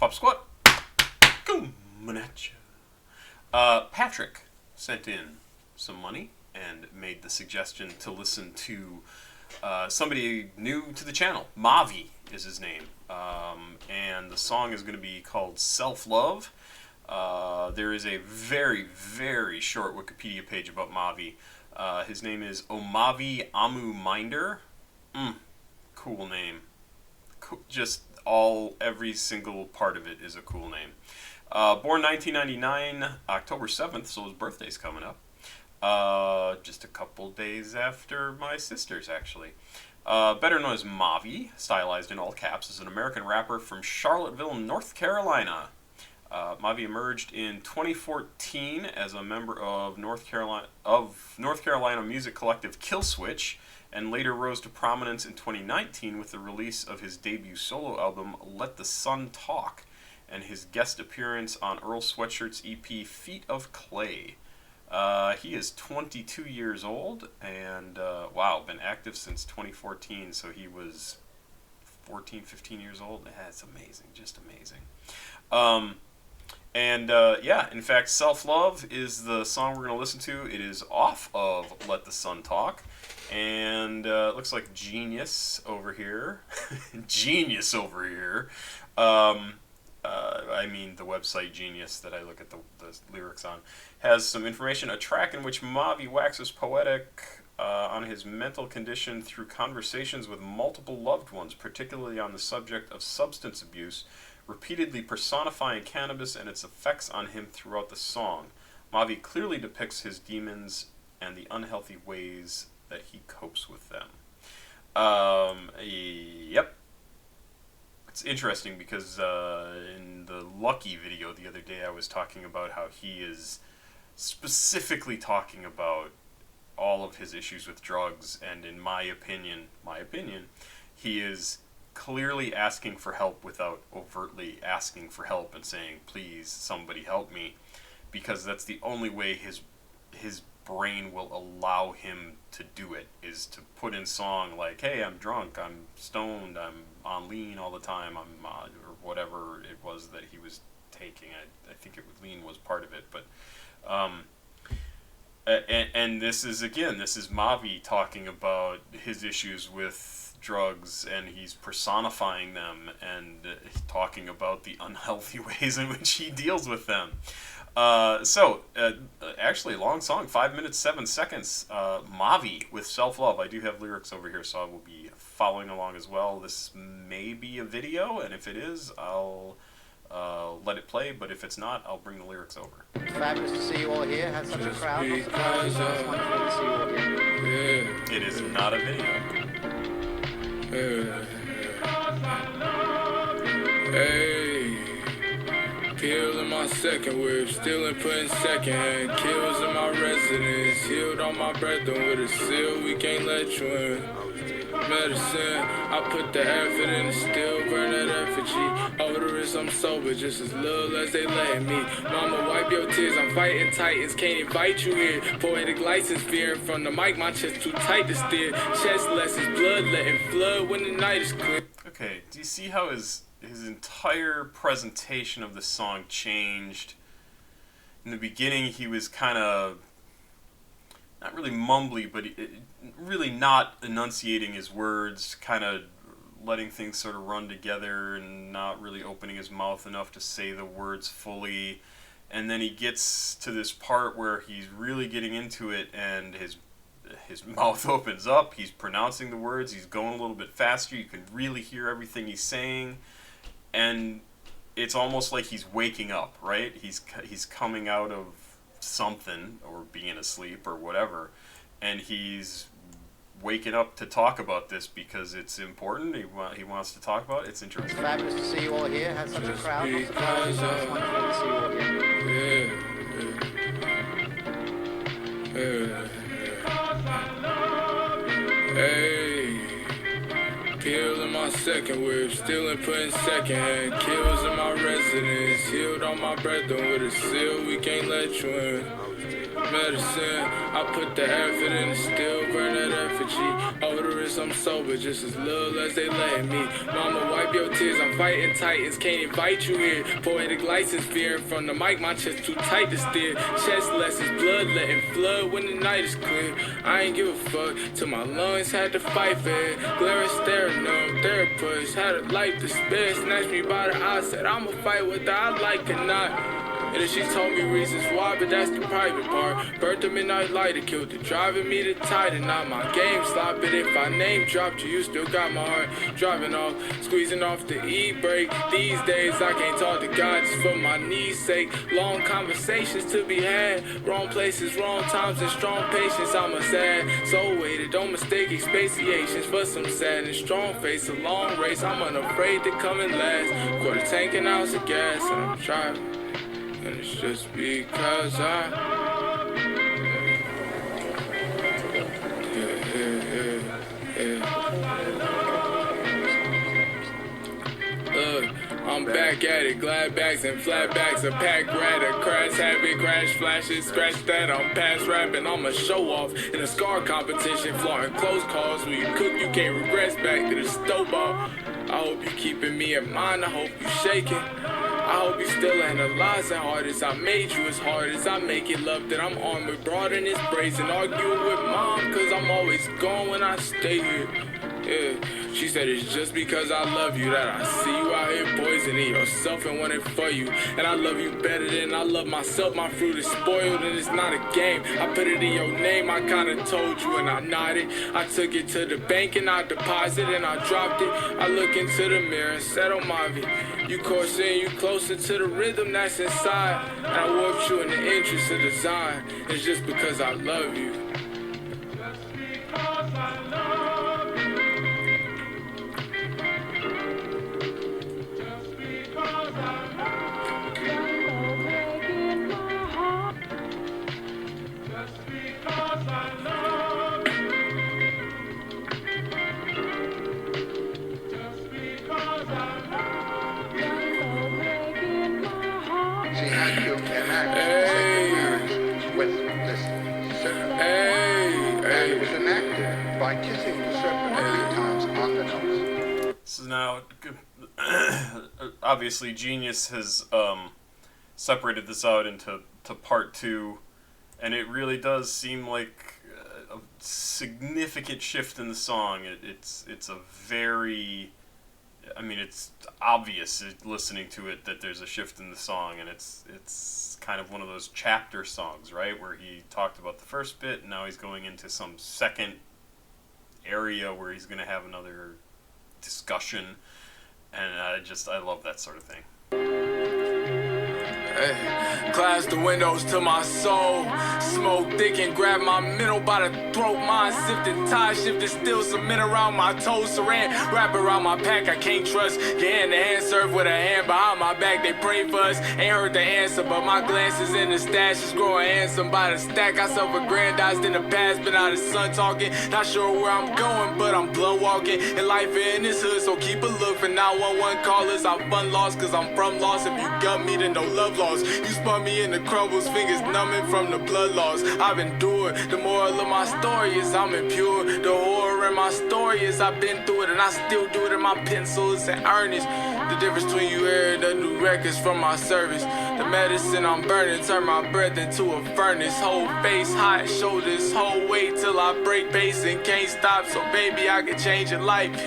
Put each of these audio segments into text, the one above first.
Papasquatjon, coming at you. Patrick sent in some money and made the suggestion to listen to somebody new to the channel. MAVI is his name. And the song is going to be called Self-Love. There is a very, very short Wikipedia page about MAVI. His name is Omavi Amu Minder. Cool name. Just every single part of it is a cool name. Born 1999, October 7th, so his birthday's coming up. Just a couple days after my sister's, actually. Better known as MAVI, stylized in all caps, is an American rapper from Charlottesville, North Carolina. MAVI emerged in 2014 as a member of North Carolina music collective Killswitch, and later rose to prominence in 2019 with the release of his debut solo album Let the Sun Talk, and his guest appearance on Earl Sweatshirt's EP Feet of Clay. He is 22 years old, and wow, been active since 2014, so he was 14, 15 years old. That's amazing, just amazing. Yeah, in fact, Self-Love is the song we're going to listen to. It is off of Let the Sun Talk, and it looks like Genius over here. Genius over here. I mean, the website Genius that I look at the lyrics on, has some information. A track in which MAVI waxes poetic on his mental condition through conversations with multiple loved ones, particularly on the subject of substance abuse, repeatedly personifying cannabis and its effects on him throughout the song. MAVI clearly depicts his demons and the unhealthy ways that he copes with them. Yep. It's interesting because in the Lucky video the other day I was talking about how he is specifically talking about all of his issues with drugs, and in my opinion, he is clearly asking for help without overtly asking for help and saying, please, somebody help me, because that's the only way his brain will allow him to do it, is to put in song like, hey, I'm drunk, I'm stoned, I'm on lean all the time, or whatever it was that he was taking. I think lean was part of it, but and this is MAVI talking about his issues with drugs, and he's personifying them and talking about the unhealthy ways in which he deals with them. Actually, long song, 5 minutes 7 seconds. MAVI with Self-Love. I do have lyrics over here, so I will be following along as well. This may be a video, and if it is, I'll let it play, but if it's not, I'll bring the lyrics over. Fabulous to see you all here. Had such a crowd. It's wonderful to see you all here. It is not a video. Hey, pills in my second whip, stealing, putting second hand kills in my residence, healed on my breath and with a seal, we can't let you in. Medicine, I put the effort in and still burn that effigy. Odorous, I'm sober, just as little as they letting me. Mama, wipe your tears, I'm fighting titans, can't invite you here. Poetic license, fearing from the mic, my chest too tight to steer. Chest lessons, blood letting flood when the night is clear. Okay, do you see how his entire presentation of the song changed? In the beginning, he was kind of not really mumbly, but really not enunciating his words, kind of letting things sort of run together and not really opening his mouth enough to say the words fully. And then he gets to this part where he's really getting into it, and his mouth opens up, he's pronouncing the words, he's going a little bit faster, you can really hear everything he's saying, and it's almost like he's waking up, right? He's coming out of something, or being asleep, or whatever, and he's waking up to talk about this because it's important. He wants to talk about it. It's interesting. It's fabulous to see you all here. Had such a crowd. It's wonderful to see you all here. Hey, pills in my second whip, stealing, putting second hand kills in my residence. residence. Healed on my brethren with a seal, we can't let you in. Medicine, I put the effort in and still burn that effigy. Odorous, I'm sober, just as little as they let me. Mama, wipe your tears, I'm fighting titans, can't invite you here. Poetic license, fearing from the mic, my chest too tight to steer. Chest lessons, blood letting flood when the night is clear. I ain't give a fuck till my lungs had to fight for it. Glaring, staring, numb, therapist, had a life to spare. Snatched me by the eye, said I'ma fight whether I like or not. And then she told me reasons why, but that's the private part. Burnt the midnight lighter, killed it, driving me to Titan. Not my game, slop it. If I name dropped you, you still got my heart. Driving off, squeezing off the E-brake. These days I can't talk to God just for my knees' sake. Long conversations to be had, wrong places, wrong times, and strong patience. I'm a sad soul weighted, don't mistake expatiations for some sad and strong face. A long race, I'm unafraid to come in last. Quarter tank and ounce of gas, and I'm driving. And it's just because Look, I'm back at it, glad backs and flatbacks, a pack rat, a crash habit, crash flashes, scratch that, I'm past rapping, I'm a show off in a scar competition, flaunting close calls, when you cook you can't regress back to the stove ball. I hope you keeping me in mind, I hope you shaking. I hope you still analyzing hard as I made you, as hard as I make it. Love that I'm armed with broad and it's brazen. Arguing with mom, cause I'm always gone when I stay here. Yeah, she said it's just because I love you that I see you out here poisoning yourself and wanting for you. And I love you better than I love myself. My fruit is spoiled and it's not a game. I put it in your name, I kinda told you and I nodded. I took it to the bank and I deposited and I dropped it. I look into the mirror and said, oh MAVI, you coursing, you closer to the rhythm that's inside. And I warped you in the interest of design. It's just because I love you. By kissing the serpent 3 times on the nose. So now, obviously, Genius has separated this out into part 2, and it really does seem like a significant shift in the song. It's a very, I mean, it's obvious listening to it that there's a shift in the song, and it's kind of one of those chapter songs, right, where he talked about the first bit, and now he's going into some second area where he's going to have another discussion, and I love that sort of thing. Hey, glass the windows to my soul. Smoke thick and grab my middle by the throat. Mind sifted, tie shifted, still cement around my toes. Saran wrap around my pack, I can't trust. Your hand to hand serve with a hand behind my back. They pray for us, ain't heard the answer, but my glances in the stash is growing handsome by the stack. I self-aggrandized in the past, but now the sun talking. Not sure where I'm going, but I'm blood walking. And life in this hood, so keep a look for 911 callers. I'm fun lost, cause I'm from lost. If you got me, then no love lost. You spun me in the crumbles, fingers numbing from the blood loss. I've endured. The moral of my story is I'm impure. The horror in my story is I've been through it and I still do it. And my pencil is in earnest. The difference between you hearing the new records from my service. The medicine I'm burning, turn my breath into a furnace. Whole face, hot shoulders, whole weight till I break base and can't stop. So baby, I can change your life.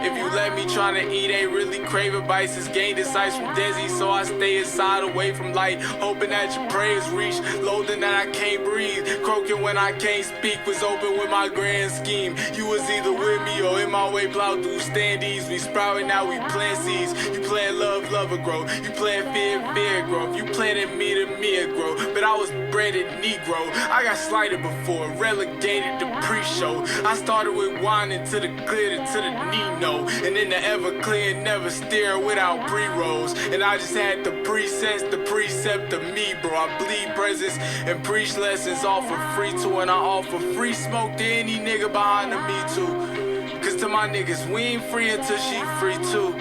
If you let me, trying to eat ain't really craving bites. It's gained insights from Desi, so I stay inside away from light. Hoping that your prayers reach, loathing that I can't breathe. Croaking when I can't speak, was open with my grand scheme. You was either with me or in my way, plowed through standees. We sprouting, now we plant seeds. You playing love, love will grow. You playing fear, fear growth. You planted me to me grow. But I was bred Negro. I got slighted before, relegated to pre-show. I started with wine into the glitter to the Nino. And in the Everclear, never steer without pre-rolls. And I just had the presets, the precept of me, bro. I bleed presence and preach lessons all for free too. And I offer free smoke to any nigga behind the Me Too. Cause to my niggas, we ain't free until she free too.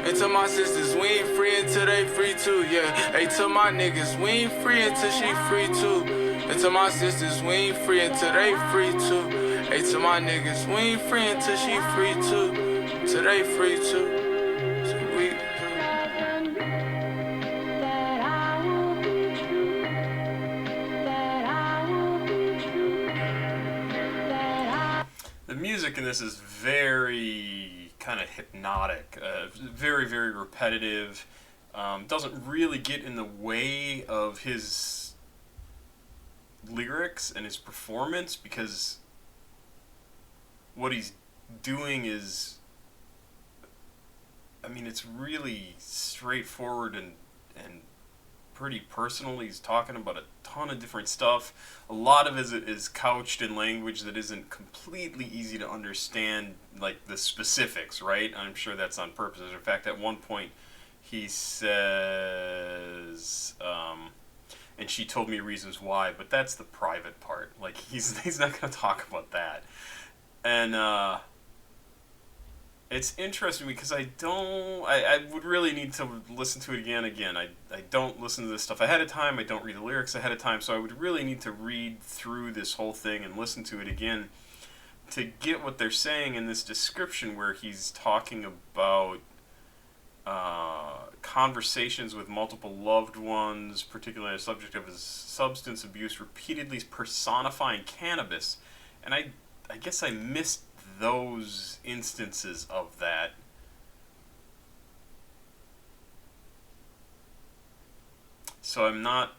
And to my sisters, we ain't free until they free too, yeah. Hey, to my niggas, we ain't free until she free too. And to my sisters, we ain't free until they free too. Hey, to my niggas, we ain't free until she free too. Till they free too. So we. The music in this is very kind of hypnotic, very, very repetitive. Doesn't really get in the way of his lyrics and his performance, because what he's doing is, I mean, it's really straightforward and pretty personal. He's talking about a ton of different stuff. A lot of it is couched in language that isn't completely easy to understand, like the specifics, right? I'm sure that's on purpose. In fact, at one point he says, and she told me reasons why, but that's the private part. Like, he's not going to talk about that. And it's interesting because I would really need to listen to it again. I don't listen to this stuff ahead of time. I don't read the lyrics ahead of time. So I would really need to read through this whole thing and listen to it again to get what they're saying in this description, where he's talking about conversations with multiple loved ones, particularly on the subject of his substance abuse, repeatedly personifying cannabis. And I guess I missed those instances of that. So I'm not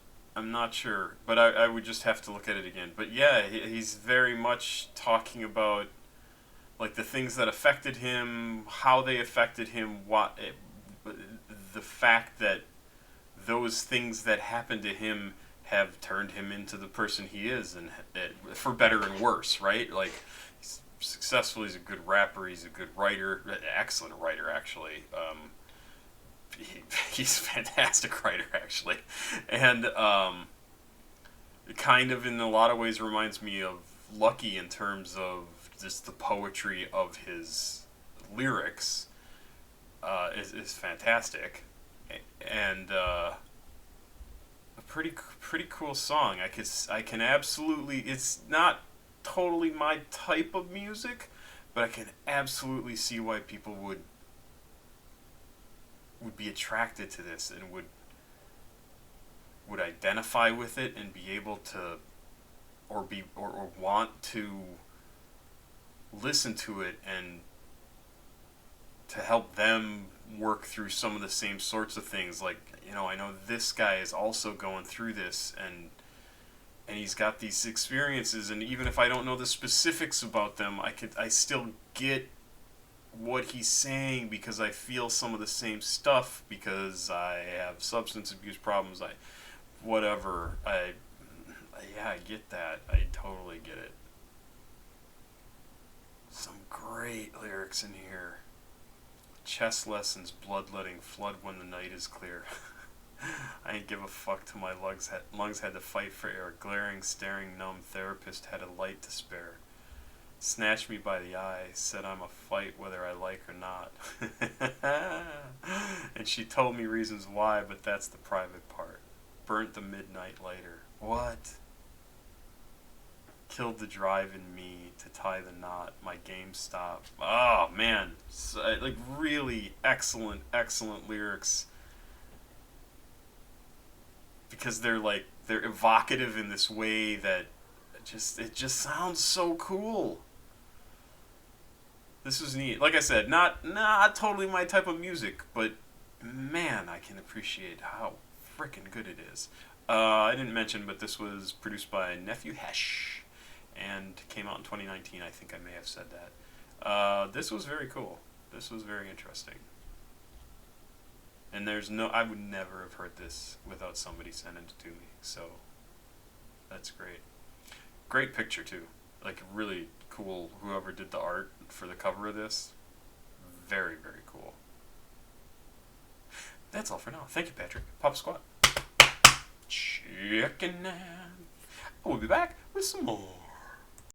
sure, but I would just have to look at it again. But yeah, he's very much talking about, like, the things that affected him, how they affected him, the fact that those things that happened to him have turned him into the person he is, and for better and worse, right? Like, he's successful, he's a good rapper, he's a good writer, excellent writer, actually. He's a fantastic writer, actually. And it kind of, in a lot of ways, reminds me of Lucky in terms of just the poetry of his lyrics. Is fantastic. And a pretty cool song. I can absolutely, it's not totally my type of music, but I can absolutely see why people would be attracted to this and would identify with it and be able to or want to listen to it, and to help them work through some of the same sorts of things. Like, you know, I know this guy is also going through this, and he's got these experiences, and even if I don't know the specifics about them, I still get what he's saying, because I feel some of the same stuff, because I have substance abuse problems, I get that. I totally get it. Some great lyrics in here. Chess lessons, bloodletting, flood when the night is clear. I ain't give a fuck till my lungs had to fight for air. Glaring, staring, numb therapist had a light to spare. Snatched me by the eye, said I'm a fight whether I like or not. And she told me reasons why, but that's the private part. Burnt the midnight lighter. What? Killed the drive in me to tie the knot. My game stopped. Oh, man. Like, really excellent lyrics. Because they're evocative in this way that it just sounds so cool. This was neat. Like I said, not totally my type of music, but man, I can appreciate how freaking good it is. I didn't mention, but this was produced by Nephew Hesh and came out in 2019. I think I may have said that. This was very cool. This was very interesting. And I would never have heard this without somebody sending it to me. So that's great. Great picture too. Like, really cool. Whoever did the art for the cover of this, very, very cool. That's all for now. Thank you, Patrick. Papa Squat. Checking out. We'll be back with some more.